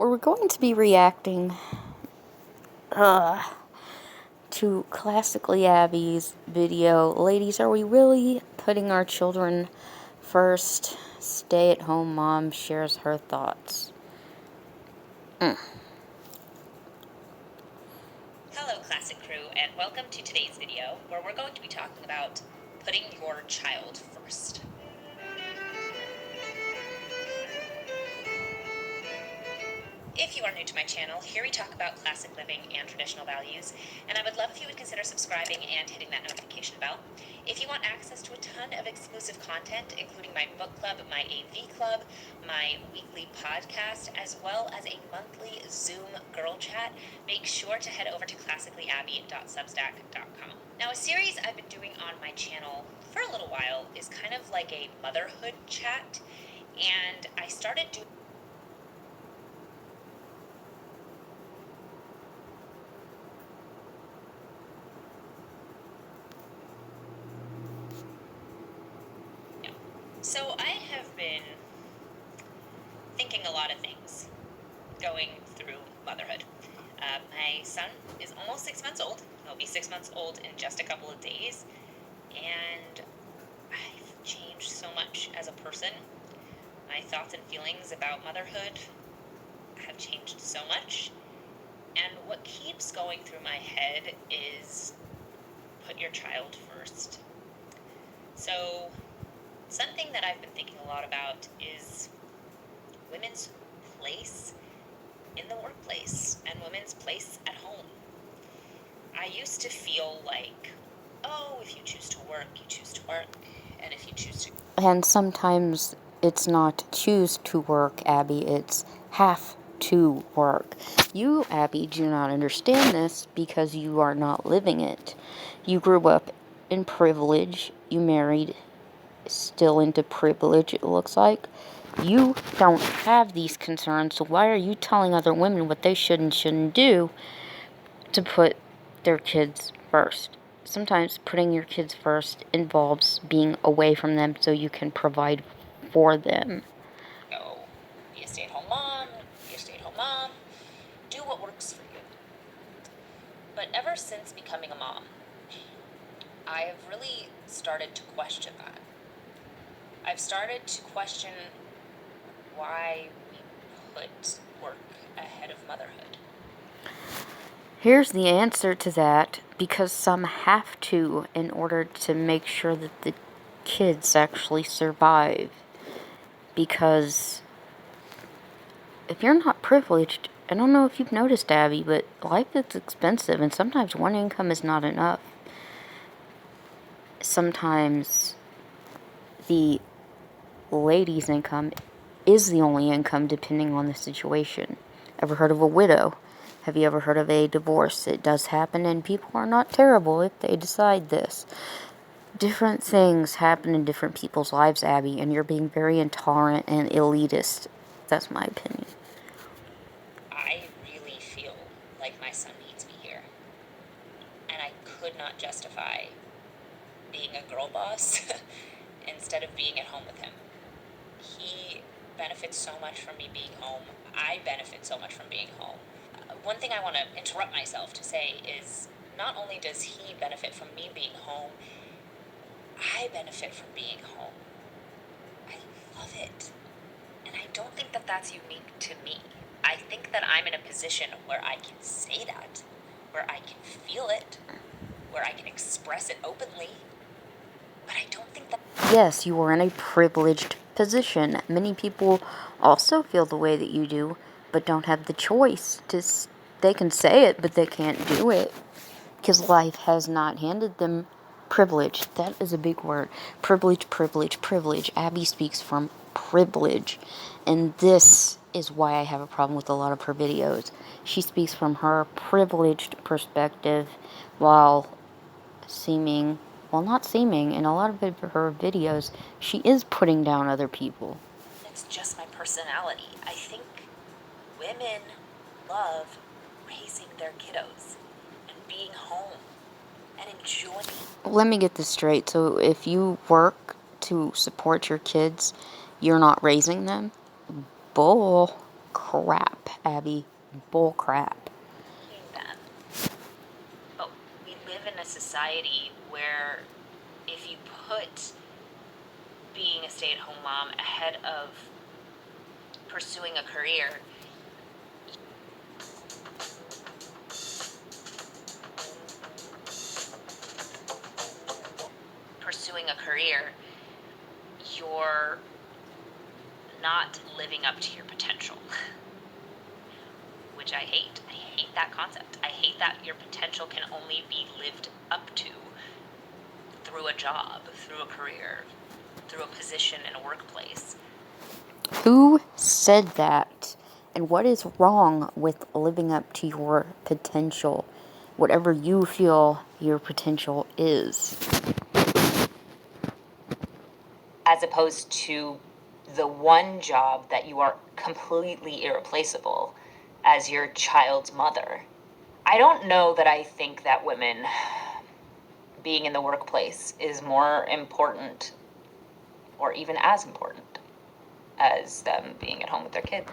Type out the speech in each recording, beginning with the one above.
We're going to be reacting to Classically Abby's video. Ladies, are we really putting our children first? Stay-at-home mom shares her thoughts. Hello, Classic Crew, and welcome to today's video, where we're going to be talking about putting your child first. If you are new to my channel, here we talk about classic living and traditional values, and I would love if you would consider subscribing and hitting that notification bell. If you want access to a ton of exclusive content, including my book club, my AV club, my weekly podcast, as well as a monthly Zoom girl chat, make sure to head over to classicallyabby.substack.com. Now, a series I've been doing on my channel for a little while is kind of like a motherhood chat, and I started doing So I have been thinking a lot of things going through motherhood. My son is almost 6 months old. He'll be 6 months old in just a couple of days. And I've changed so much as a person. My thoughts and feelings about motherhood have changed so much. And what keeps going through my head is put your child first. So something that I've been thinking a lot about is women's place in the workplace and women's place at home. I used to feel like, oh, if you choose to work, you choose to work, and if you choose to... And sometimes it's not choose to work, Abby, it's have to work. You, Abby, do not understand this because you are not living it. You grew up in privilege, you married still into privilege, it looks like. You don't have these concerns, so why are you telling other women what they should and shouldn't do to put their kids first? Sometimes putting your kids first involves being away from them so you can provide for them. Go be a stay-at-home mom, be a stay-at-home mom, do what works for you. But ever since becoming a mom, I have really started to question that. I've started to question why we put work ahead of motherhood. Here's the answer to that: because some have to in order to make sure that the kids actually survive. Because if you're not privileged, I don't know if you've noticed, Abby, but life is expensive, and sometimes one income is not enough. Sometimes the lady's income is the only income, depending on the situation. Ever heard of a widow? Have you ever heard of a divorce? It does happen, and people are not terrible if they decide this. Different things happen in different people's lives, Abby, and you're being very intolerant and elitist. That's my opinion. I really feel like my son needs me here. And I could not justify being a girl boss instead of being at home with him. He benefits so much from me being home. I benefit so much from being home. One thing I want to interrupt myself to say is not only does he benefit from me being home, I benefit from being home. I love it. And I don't think that that's unique to me. I think that I'm in a position where I can say that, where I can feel it, where I can express it openly. But I don't think that... Yes, you are in a privileged position. Many people also feel the way that you do, but don't have the choice. They can say it, but they can't do it. Because life has not handed them privilege. That is a big word. Privilege, privilege, privilege. Abby speaks from privilege. And this is why I have a problem with a lot of her videos. She speaks from her privileged perspective while not seeming, in a lot of her videos, she is putting down other people. It's just my personality. I think women love raising their kiddos and being home and enjoying. Let me get this straight. So if you work to support your kids, you're not raising them? Bull. crap, Abby. Bull crap. That. But we live in a society where if you put being a stay-at-home mom ahead of pursuing a career, you're not living up to your potential, which I hate. I hate that concept. I hate that your potential can only be lived up to through a job, through a career, through a position in a workplace. Who said that? And what is wrong with living up to your potential? Whatever you feel your potential is. As opposed to the one job that you are completely irreplaceable as your child's mother. I don't know that I think that women being in the workplace is more important or even as important as them being at home with their kid.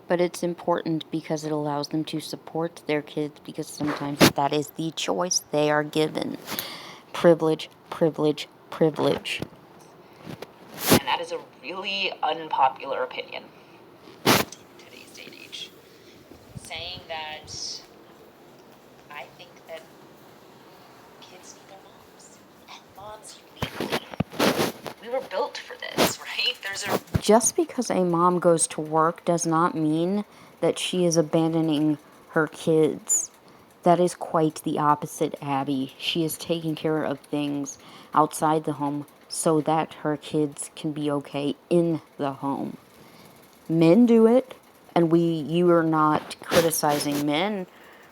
But it's important because it allows them to support their kids, because sometimes that is the choice they are given. Privilege, privilege, privilege. And that is a really unpopular opinion in today's day and age. Saying that I think that kids need their moms. And moms uniquely. We were built for this, right? Just because a mom goes to work does not mean that she is abandoning her kids. That is quite the opposite, Abby. She is taking care of things outside the home so that her kids can be okay in the home. Men do it, and you are not criticizing men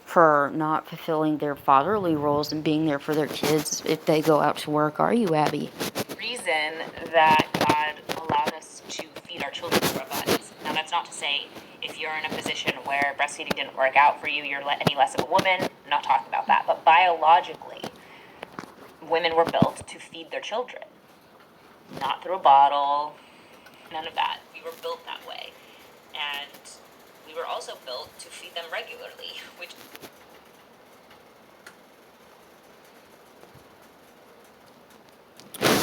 for not fulfilling their fatherly roles and being there for their kids if they go out to work, are you, Abby? Reason that God allowed us to feed our children through our bodies. Now, that's not to say if you're in a position where breastfeeding didn't work out for you, you're any less of a woman. I'm not talking about that. But biologically, women were built to feed their children, not through a bottle, none of that. We were built that way. And we were also built to feed them regularly, which...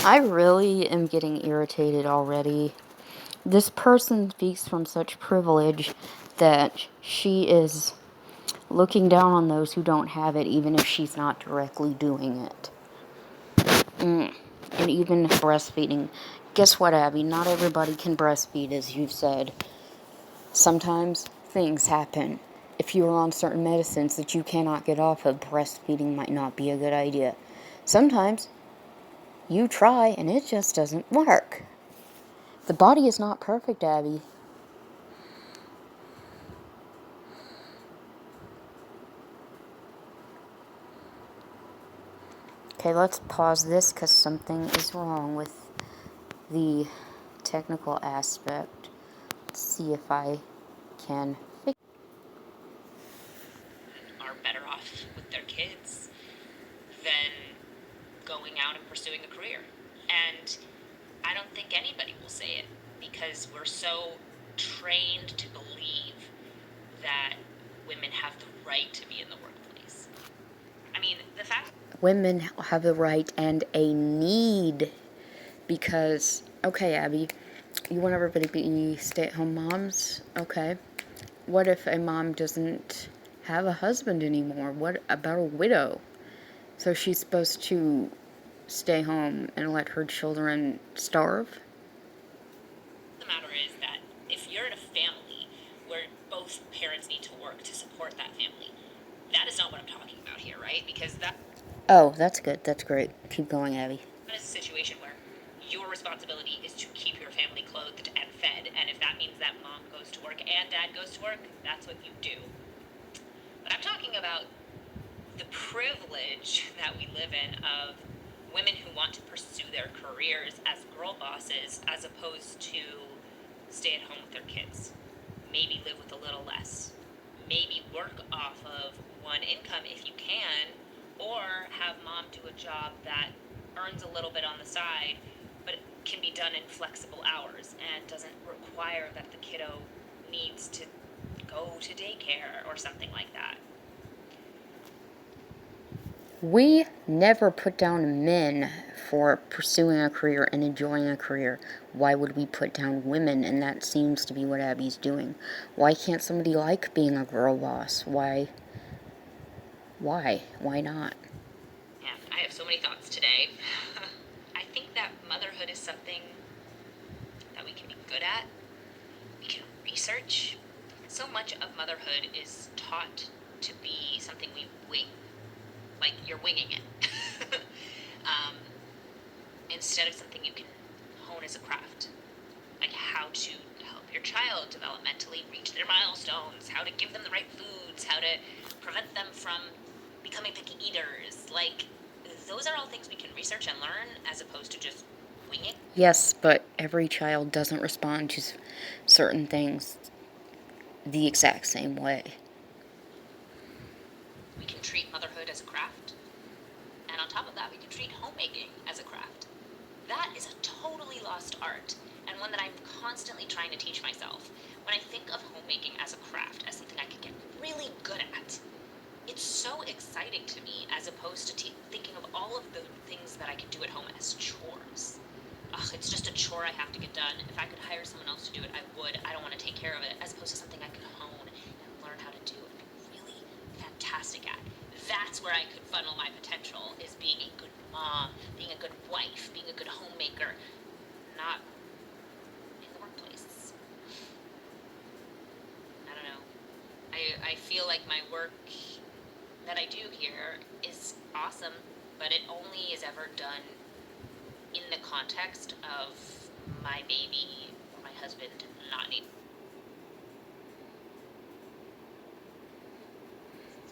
I really am getting irritated already. This person speaks from such privilege that she is looking down on those who don't have it, even if she's not directly doing it. And even breastfeeding. Guess what, Abby? Not everybody can breastfeed, as you've said. Sometimes things happen. If you are on certain medicines that you cannot get off of, breastfeeding might not be a good idea. Sometimes you try and it just doesn't work. The body is not perfect, Abby. Okay, let's pause this because something is wrong with the technical aspect. Let's see if I can fix it. Are better off with their kids than going out and pursuing a career. And I don't think anybody will say it because we're so trained to believe that women have the right to be in the workplace. I mean, the fact women have a right and a need, because, okay, Abby, you want everybody to be stay-at-home moms? Okay. What if a mom doesn't have a husband anymore? What about a widow? So she's supposed to stay home and let her children starve? the matter is that if you're in a family where both parents need to work to support that family, that is not what I'm talking about here, right? Because that... Oh, that's good. That's great. Keep going, Abby. That is a situation where your responsibility is to keep your family clothed and fed, and if that means that mom goes to work and dad goes to work, that's what you do. But I'm talking about the privilege that we live in of women who want to pursue their careers as girl bosses as opposed to stay at home with their kids. Maybe live with a little less. Maybe work off of one income if you can, or have mom do a job that earns a little bit on the side, but it can be done in flexible hours and doesn't require that the kiddo needs to go to daycare or something like that. We never put down men for pursuing a career and enjoying a career. Why would we put down women? And that seems to be what Abby's doing. Why can't somebody like being a girl boss? Why? Why not? Yeah, I have so many thoughts today. I think that motherhood is something that we can be good at. We can research. So much of motherhood is taught to be something we wing. Like you're winging it. Instead of something you can hone as a craft. Like how to help your child developmentally reach their milestones, how to give them the right foods, how to prevent them from becoming picky eaters. Like, those are all things we can research and learn as opposed to just winging. Yes, but every child doesn't respond to certain things the exact same way. We can treat motherhood as a craft. And on top of that, we can treat homemaking as a craft. That is a totally lost art, and one that I'm constantly trying to teach myself. When I think of homemaking as a craft, as something I can get really good at, it's so exciting to me as opposed to thinking of all of the things that I can do at home as chores. Ugh, it's just a chore I have to get done. If I could hire someone else to do it, I would. I don't want to take care of it, as opposed to something I could hone and learn how to do and be really fantastic at. That's where I could funnel my potential, is being a good mom, being a good wife, being a good homemaker, not in the workplace. I don't know. I feel like my work that I do here is awesome, but it only is ever done in the context of my baby or my husband not needing.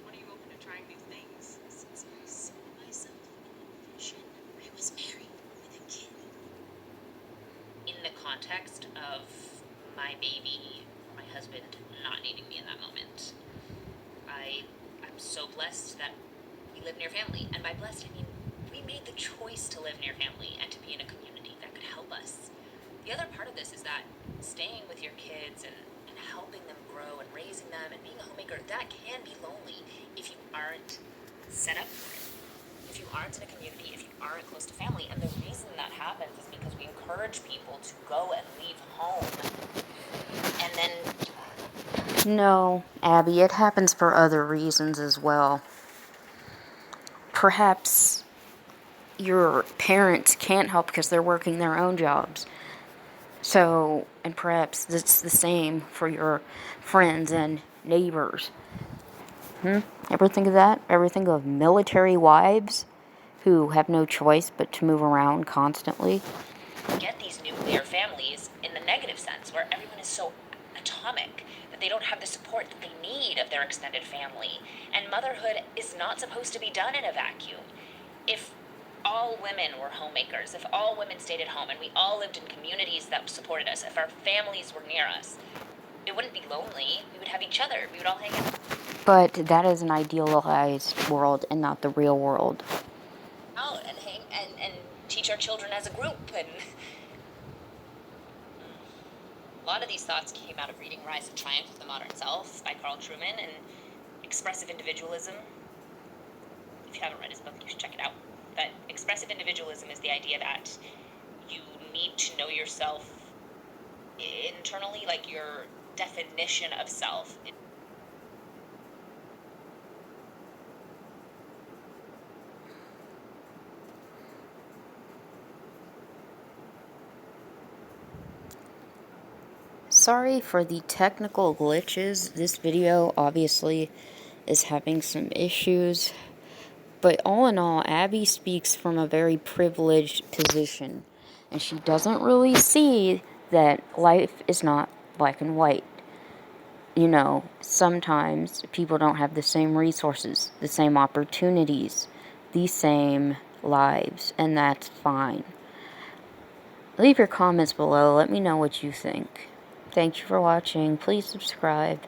When are you open to trying new things? Since I saw myself in a vision, I was married with a kid. In the context of my baby or my husband not needing me in that moment. I'm so blessed that we live near family, and by blessed I mean we made the choice to live near family and to be in a community that could help us. The other part of this is that staying with your kids and helping them grow and raising them and being a homemaker, that can be lonely if you aren't set up for it. If you aren't in a community, if you aren't close to family. And the reason that happens is because we encourage people to go and leave home. And then... No, Abby, it happens for other reasons as well. Perhaps your parents can't help because they're working their own jobs. So, and perhaps it's the same for your friends and neighbors. Ever think of that? Ever think of military wives who have no choice but to move around constantly? Get these nuclear families in the negative sense, where everyone is so atomic that they don't have the support that they need of their extended family. And motherhood is not supposed to be done in a vacuum. If all women were homemakers, if all women stayed at home and we all lived in communities that supported us, if our families were near us, it wouldn't be lonely. We would have each other. We would all hang out. But that is an idealized world and not the real world. Out and hang and teach our children as a group. And a lot of these thoughts came out of reading Rise and Triumph of the Modern Self by Carl Trueman and Expressive Individualism. If you haven't read his book, you should check it out. But expressive individualism is the idea that you need to know yourself internally, like your definition of self. Sorry for the technical glitches. This video obviously is having some issues. But all in all, Abby speaks from a very privileged position. And she doesn't really see that life is not black and white. You know, sometimes people don't have the same resources, the same opportunities, the same lives, and that's fine. Leave your comments below. Let me know what you think. Thank you for watching. Please subscribe.